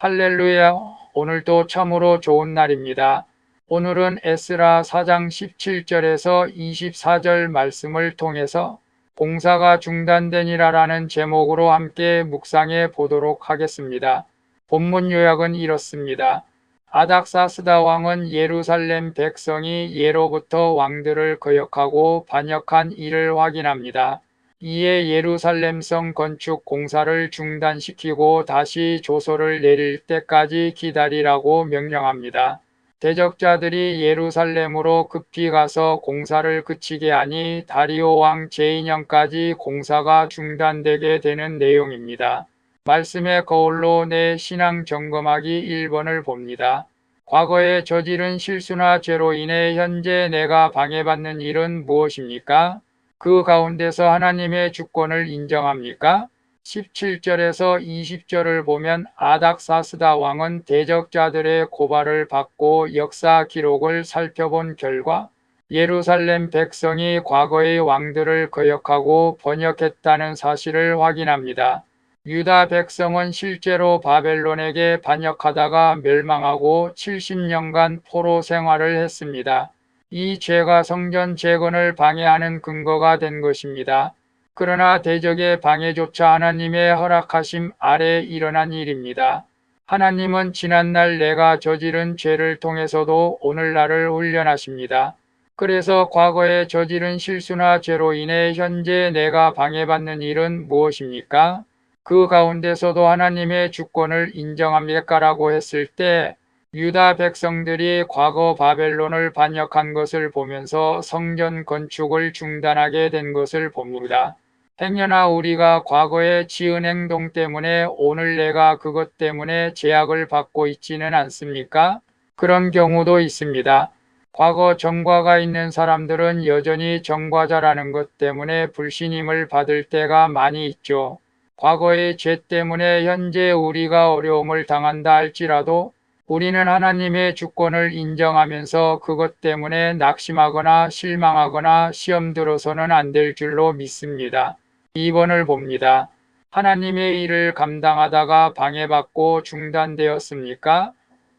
할렐루야, 오늘도 참으로 좋은 날입니다. 오늘은 에스라 4장 17절에서 24절 말씀을 통해서 공사가 중단되니라라는 제목으로 함께 묵상해 보도록 하겠습니다. 본문 요약은 이렇습니다. 아닥사스다 왕은 예루살렘 백성이 예로부터 왕들을 거역하고 반역한 일을 확인합니다. 이에 예루살렘성 건축 공사를 중단시키고 다시 조서를 내릴 때까지 기다리라고 명령합니다. 대적자들이 예루살렘으로 급히 가서 공사를 그치게 하니 다리오 왕 제2년까지 공사가 중단되게 되는 내용입니다. 말씀의 거울로 내 신앙 점검하기 1번을 봅니다. 과거에 저지른 실수나 죄로 인해 현재 내가 방해받는 일은 무엇입니까? 그 가운데서 하나님의 주권을 인정합니까? 17절에서 20절을 보면 아닥사스다 왕은 대적자들의 고발을 받고 역사 기록을 살펴본 결과 예루살렘 백성이 과거의 왕들을 거역하고 번역했다는 사실을 확인합니다. 유다 백성은 실제로 바벨론에게 반역하다가 멸망하고 70년간 포로 생활을 했습니다. 이 죄가 성전 재건을 방해하는 근거가 된 것입니다. 그러나 대적의 방해조차 하나님의 허락하심 아래 일어난 일입니다. 하나님은 지난날 내가 저지른 죄를 통해서도 오늘날을 훈련하십니다. 그래서 과거에 저지른 실수나 죄로 인해 현재 내가 방해받는 일은 무엇입니까? 그 가운데서도 하나님의 주권을 인정합니까라고 했을 때 유다 백성들이 과거 바벨론을 반역한 것을 보면서 성전 건축을 중단하게 된 것을 봅니다. 행여나 우리가 과거에 지은 행동 때문에 오늘 내가 그것 때문에 제약을 받고 있지는 않습니까? 그런 경우도 있습니다. 과거 전과가 있는 사람들은 여전히 전과자라는 것 때문에 불신임을 받을 때가 많이 있죠. 과거의 죄 때문에 현재 우리가 어려움을 당한다 할지라도 우리는 하나님의 주권을 인정하면서 그것 때문에 낙심하거나 실망하거나 시험 들어서는 안 될 줄로 믿습니다. 2번을 봅니다. 하나님의 일을 감당하다가 방해받고 중단되었습니까?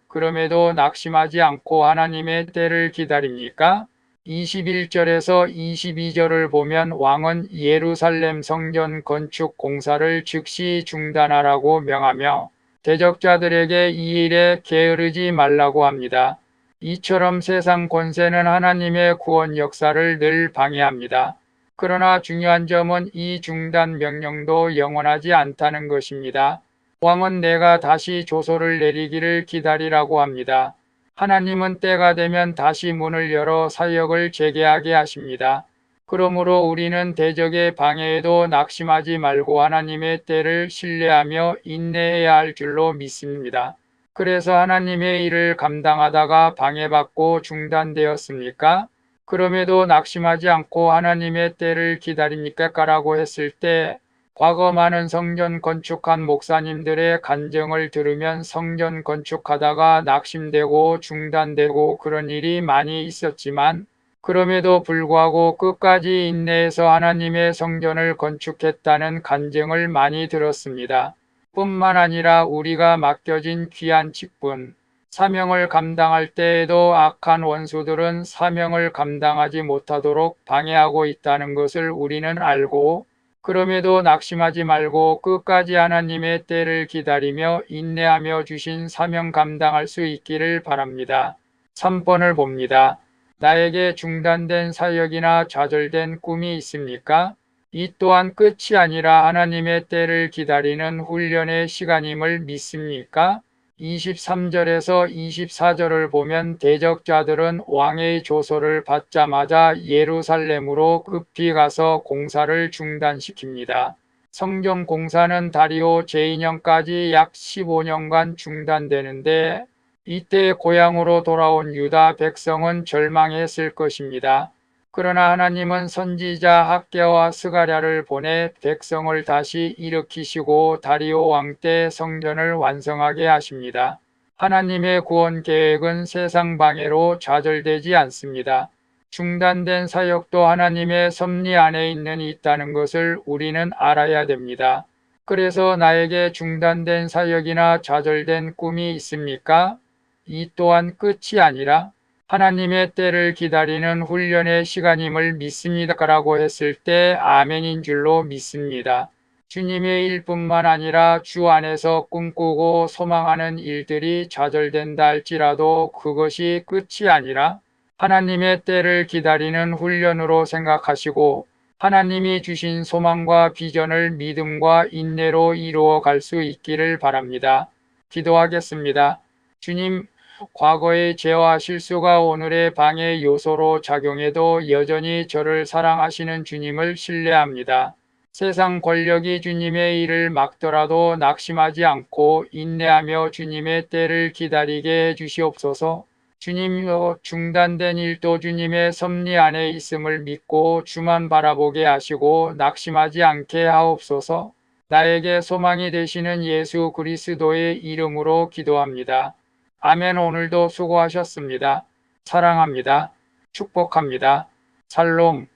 그럼에도 낙심하지 않고 하나님의 때를 기다립니까? 21절에서 22절을 보면 왕은 예루살렘 성전 건축 공사를 즉시 중단하라고 명하며 대적자들에게 이 일에 게으르지 말라고 합니다. 이처럼 세상 권세는 하나님의 구원 역사를 늘 방해합니다. 그러나 중요한 점은 이 중단 명령도 영원하지 않다는 것입니다. 왕은 내가 다시 조서를 내리기를 기다리라고 합니다. 하나님은 때가 되면 다시 문을 열어 사역을 재개하게 하십니다. 그러므로 우리는 대적의 방해에도 낙심하지 말고 하나님의 때를 신뢰하며 인내해야 할 줄로 믿습니다. 그래서 하나님의 일을 감당하다가 방해받고 중단되었습니까? 그럼에도 낙심하지 않고 하나님의 때를 기다립니까? 라고 했을 때 과거 많은 성전 건축한 목사님들의 간증을 들으면 성전 건축하다가 낙심되고 중단되고 그런 일이 많이 있었지만 그럼에도 불구하고 끝까지 인내해서 하나님의 성전을 건축했다는 간증을 많이 들었습니다. 뿐만 아니라 우리가 맡겨진 귀한 직분, 사명을 감당할 때에도 악한 원수들은 사명을 감당하지 못하도록 방해하고 있다는 것을 우리는 알고 그럼에도 낙심하지 말고 끝까지 하나님의 때를 기다리며 인내하며 주신 사명 감당할 수 있기를 바랍니다. 3번을 봅니다. 나에게 중단된 사역이나 좌절된 꿈이 있습니까? 이 또한 끝이 아니라 하나님의 때를 기다리는 훈련의 시간임을 믿습니까? 23절에서 24절을 보면 대적자들은 왕의 조서를 받자마자 예루살렘으로 급히 가서 공사를 중단시킵니다. 성전 공사는 다리오 제2년까지 약 15년간 중단되는데 이때 고향으로 돌아온 유다 백성은 절망했을 것입니다. 그러나 하나님은 선지자 학개와 스가랴를 보내 백성을 다시 일으키시고 다리오 왕 때 성전을 완성하게 하십니다. 하나님의 구원 계획은 세상 방해로 좌절되지 않습니다. 중단된 사역도 하나님의 섭리 안에 있다는 것을 우리는 알아야 됩니다. 그래서 나에게 중단된 사역이나 좌절된 꿈이 있습니까? 이 또한 끝이 아니라 하나님의 때를 기다리는 훈련의 시간임을 믿습니다라고 했을 때 아멘인 줄로 믿습니다. 주님의 일뿐만 아니라 주 안에서 꿈꾸고 소망하는 일들이 좌절된다 할지라도 그것이 끝이 아니라 하나님의 때를 기다리는 훈련으로 생각하시고 하나님이 주신 소망과 비전을 믿음과 인내로 이루어 갈 수 있기를 바랍니다. 기도하겠습니다. 주님, 과거의 죄와 실수가 오늘의 방해 요소로 작용해도 여전히 저를 사랑하시는 주님을 신뢰합니다. 세상 권력이 주님의 일을 막더라도 낙심하지 않고 인내하며 주님의 때를 기다리게 해주시옵소서. 주님여, 중단된 일도 주님의 섭리 안에 있음을 믿고 주만 바라보게 하시고 낙심하지 않게 하옵소서. 나에게 소망이 되시는 예수 그리스도의 이름으로 기도합니다. 아멘. 오늘도 수고하셨습니다. 사랑합니다. 축복합니다. 샬롬.